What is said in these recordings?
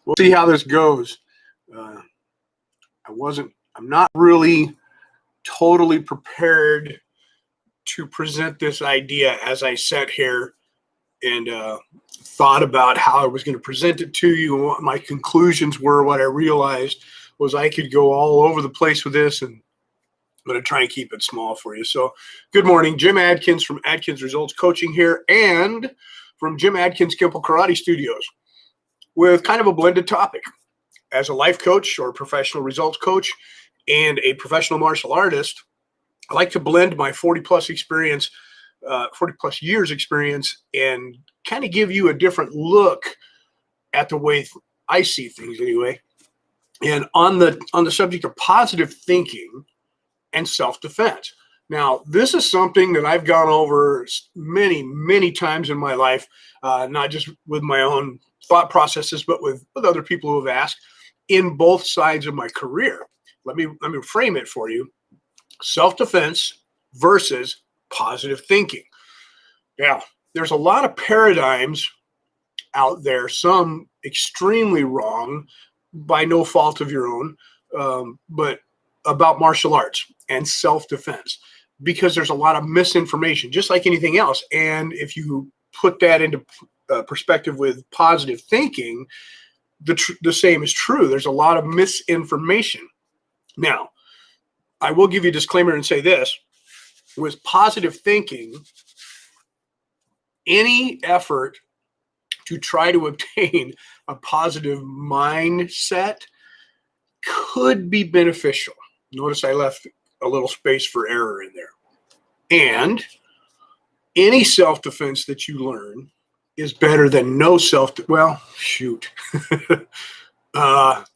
We'll see how this goes. Uh, I'm not really totally prepared to present this idea as I sat here and thought about how I was going to present it to you and what my conclusions were. What I realized was I could go all over the place with this, and I'm going to try and keep it small for you. So good morning. Jim Adkins from Adkins Results Coaching here, and from Jim Adkins Kimple Karate Studios, with kind of a blended topic. As a life coach or professional results coach and a professional martial artist, I like to blend my 40 plus years experience, and kind of give you a different look at the way I see things anyway. And on the subject of positive thinking and self-defense. Now, this is something that I've gone over many, many times in my life, not just with my own thought processes, but with other people who have asked in both sides of my career. Let me frame it for you. Self-defense versus positive thinking. Now, there's a lot of paradigms out there, some extremely wrong by no fault of your own, but about martial arts and self-defense, because there's a lot of misinformation, just like anything else. And if you put that into perspective with positive thinking, the same is true. There's a lot of misinformation. Now, I will give you a disclaimer and say this. With positive thinking, any effort to try to obtain a positive mindset could be beneficial. Notice I left a little space for error in there. And any self-defense that you learn is better than no well, shoot. That's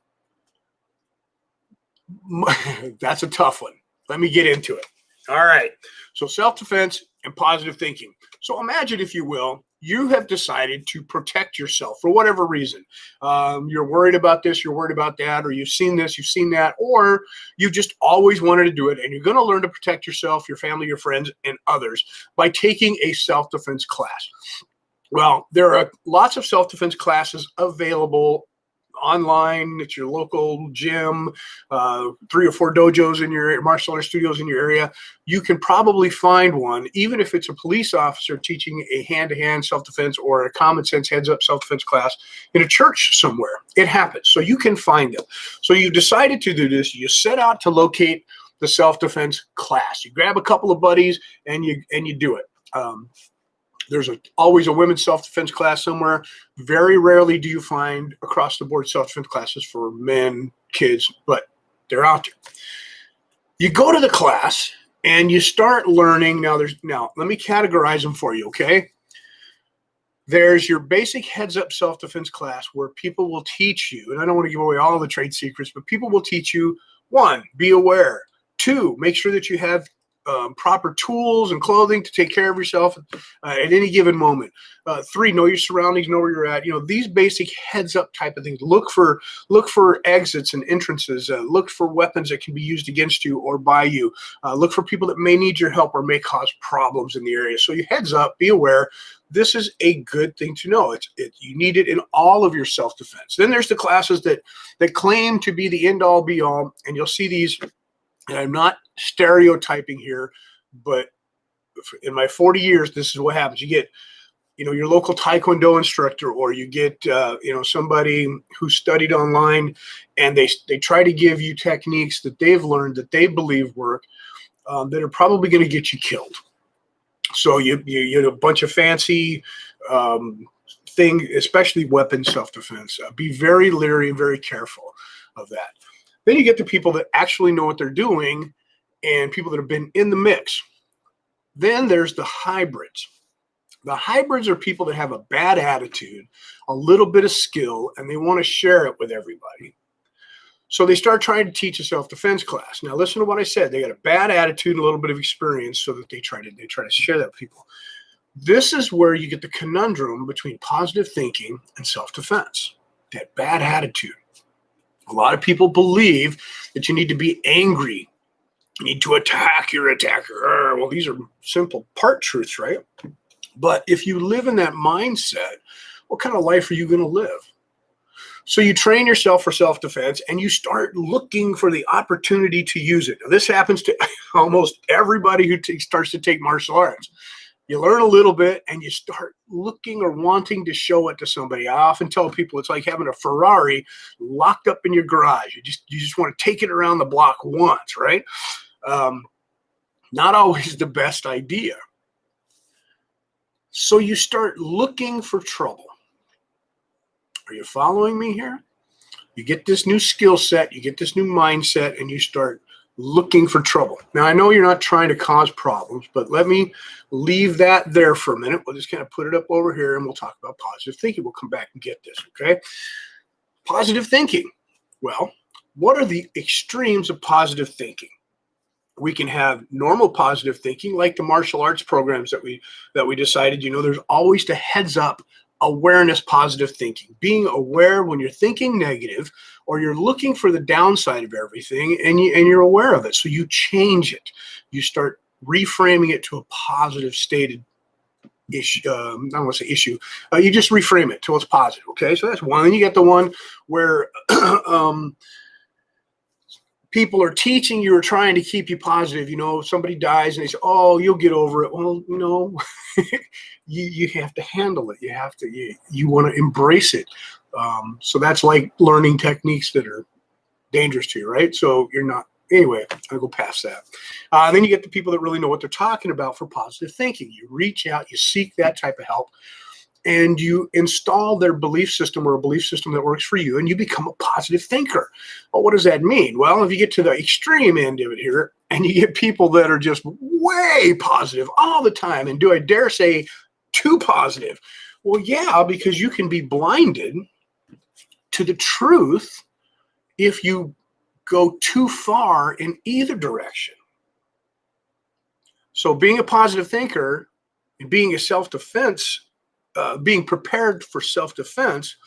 a tough one. Let me get into it. All right. So self-defense and positive thinking. So imagine, if you will, you have decided to protect yourself for whatever reason. You're worried about this, you're worried about that, or you've seen this, you've seen that, or you've just always wanted to do it, and you're going to learn to protect yourself, your family, your friends, and others by taking a self-defense class. Well, there are lots of self-defense classes available online at your local gym, 3 or 4 dojos in your martial arts studios in your area. You can probably find one, even if it's a police officer teaching a hand-to-hand self-defense or a common sense heads-up self-defense class in a church somewhere. It happens. So you can find them. So you've decided to do this. You set out to locate the self-defense class. You grab a couple of buddies and you do it. There's always a women's self-defense class somewhere. Very rarely do you find across-the-board self-defense classes for men, kids, but they're out there. You go to the class and you start learning. Now, let me categorize them for you, okay? There's your basic heads-up self-defense class where people will teach you, and I don't want to give away all the trade secrets, but people will teach you, 1, be aware. 2, make sure that you have proper tools and clothing to take care of yourself at any given moment. 3, know your surroundings, know where you're at. These basic heads up type of things. Look for exits and entrances. Look for weapons that can be used against you or by you. Look for people that may need your help or may cause problems in the area. So you heads up, be aware. This is a good thing to know. You need it in all of your self-defense. Then there's the classes that claim to be the end all be all, and you'll see these. And I'm not stereotyping here, but in my 40 years, this is what happens. You get, your local Taekwondo instructor, or you get, somebody who studied online, and they try to give you techniques that they've learned that they believe work, that are probably going to get you killed. So you a bunch of fancy thing, especially weapon self-defense. Be very leery and very careful of that. Then you get the people that actually know what they're doing and people that have been in the mix. Then there's the hybrids. The hybrids are people that have a bad attitude, a little bit of skill, and they want to share it with everybody. So they start trying to teach a self-defense class. Now listen to what I said. They got a bad attitude and a little bit of experience, so that they try to share that with people. This is where you get the conundrum between positive thinking and self-defense. That bad attitude. A lot of people believe that you need to be angry. You need to attack your attacker. Well, these are simple part truths, right? But if you live in that mindset, what kind of life are you going to live? So you train yourself for self-defense and you start looking for the opportunity to use it. Now, this happens to almost everybody who starts to take martial arts. You learn a little bit and you start looking or wanting to show it to somebody. I often tell people it's like having a Ferrari locked up in your garage. You just want to take it around the block once, right? Not always the best idea. So you start looking for trouble. Are you following me here? You get this new skill set, you get this new mindset, and you start looking for trouble. Now, I know you're not trying to cause problems, but let me leave that there for a minute. We'll just kind of put it up over here, and we'll talk about positive thinking. We'll come back and get this, okay? Positive thinking. Well, what are the extremes of positive thinking? We can have normal positive thinking, like the martial arts programs that we decided, there's always the heads up awareness positive thinking, being aware when you're thinking negative or you're looking for the downside of everything and you're aware of it. So you change it. You start reframing it to a positive stated issue. I don't want to say issue. You just reframe it till it's positive. Okay. So that's one. Then you get the one where, people are teaching you or trying to keep you positive. Somebody dies and they say, oh, you'll get over it. Well, you have to handle it. You want to embrace it. So that's like learning techniques that are dangerous to you, right? So you're not, anyway, I'll go past that. Then you get the people that really know what they're talking about for positive thinking. You reach out, you seek that type of help, and you install their belief system or a belief system that works for you, and you become a positive thinker. Well, what does that mean? Well, if you get to the extreme end of it here, and you get people that are just way positive all the time, and do I dare say too positive? Well, yeah, because you can be blinded to the truth if you go too far in either direction. So being a positive thinker and being a self-defense, being prepared for self-defense,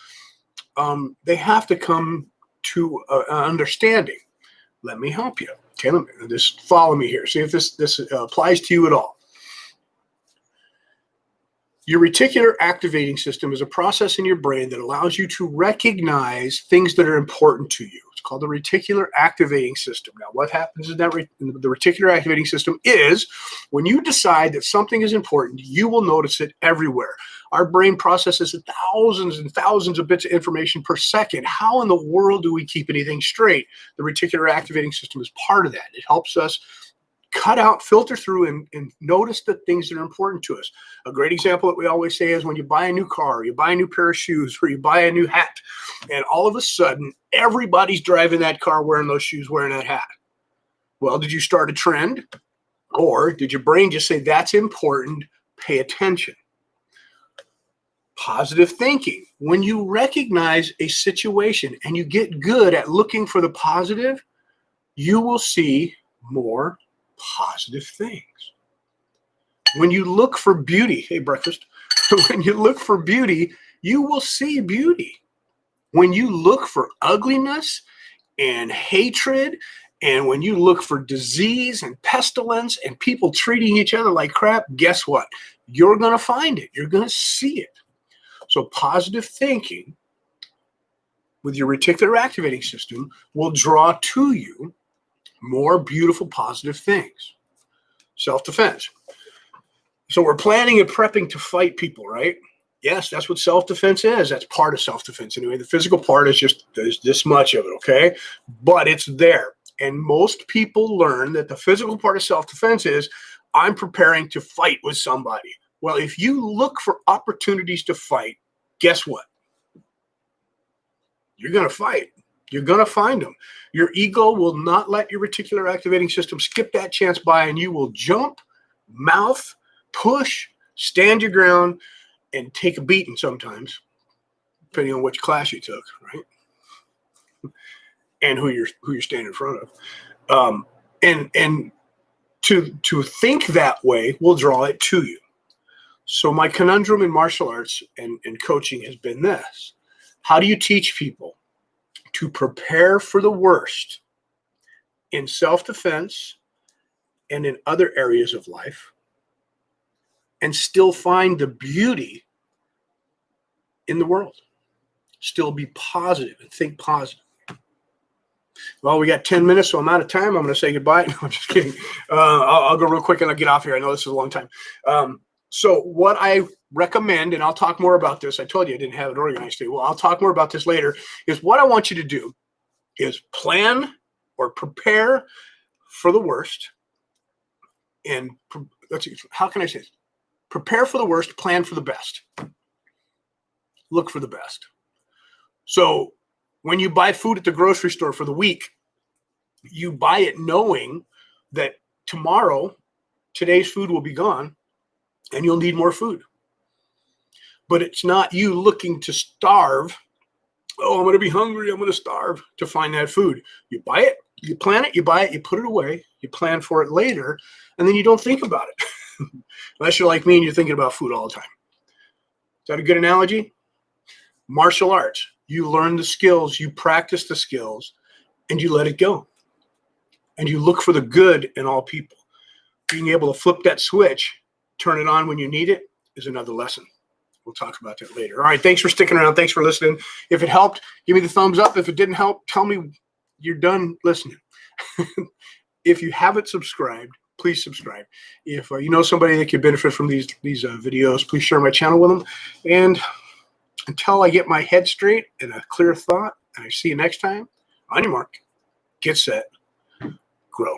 they have to come to an understanding. Let me help you. Okay, just follow me here. See if this applies to you at all. Your reticular activating system is a process in your brain that allows you to recognize things that are important to you. It's called the reticular activating system. Now, what happens in the reticular activating system is when you decide that something is important, you will notice it everywhere. Our brain processes thousands and thousands of bits of information per second. How in the world do we keep anything straight? The reticular activating system is part of that. It helps us cut out, filter through, and notice the things that are important to us. A great example that we always say is when you buy a new car, you buy a new pair of shoes, or you buy a new hat, and all of a sudden, everybody's driving that car wearing those shoes, wearing that hat. Well, did you start a trend? Or did your brain just say, that's important, pay attention? Positive thinking. When you recognize a situation and you get good at looking for the positive, you will see more positive things. When you look for beauty, hey, breakfast, when you look for beauty, you will see beauty. When you look for ugliness and hatred, and when you look for disease and pestilence and people treating each other like crap, guess what? You're going to find it. You're going to see it. So positive thinking with your reticular activating system will draw to you more beautiful, positive things. Self-defense. So we're planning and prepping to fight people, right? Yes, that's what self-defense is. That's part of self-defense anyway. The physical part is just there's this much of it, okay? But it's there. And most people learn that the physical part of self-defense is I'm preparing to fight with somebody. Well, if you look for opportunities to fight, guess what? You're going to fight. You're going to find them. Your ego will not let your reticular activating system skip that chance by, and you will jump, mouth, push, stand your ground, and take a beating sometimes, depending on which class you took, right? And who you're standing in front of. And to think that way will draw it to you. So my conundrum in martial arts and coaching has been this. How do you teach people to prepare for the worst in self-defense and in other areas of life and still find the beauty in the world? Still be positive and think positive. Well, we got 10 minutes, so I'm out of time. I'm going to say goodbye. No, I'm just kidding. I'll go real quick and I'll get off here. I know this is a long time. So what I recommend, and I'll talk more about this. I told you I didn't have it organized today. Well, I'll talk more about this later, is what I want you to do is plan or prepare for the worst. And let's see, how can I say this? Prepare for the worst, plan for the best. Look for the best. So when you buy food at the grocery store for the week, you buy it knowing that tomorrow, today's food will be gone and you'll need more food. But it's not you looking to starve. Oh, I'm going to be hungry. I'm going to starve to find that food. You buy it, you plan it, you buy it, you put it away, you plan for it later, and then you don't think about it. Unless you're like me and you're thinking about food all the time. Is that a good analogy? Martial arts. You learn the skills, you practice the skills, and you let it go. And you look for the good in all people. Being able to flip that switch, turn it on when you need it, is another lesson. We'll talk about that later. All right, thanks for sticking around. Thanks for listening. If it helped, give me the thumbs up. If it didn't help, tell me you're done listening. If you haven't subscribed, please subscribe. If you know somebody that could benefit from these videos, please share my channel with them. And until I get my head straight and a clear thought, and I see you next time, on your mark, get set, grow.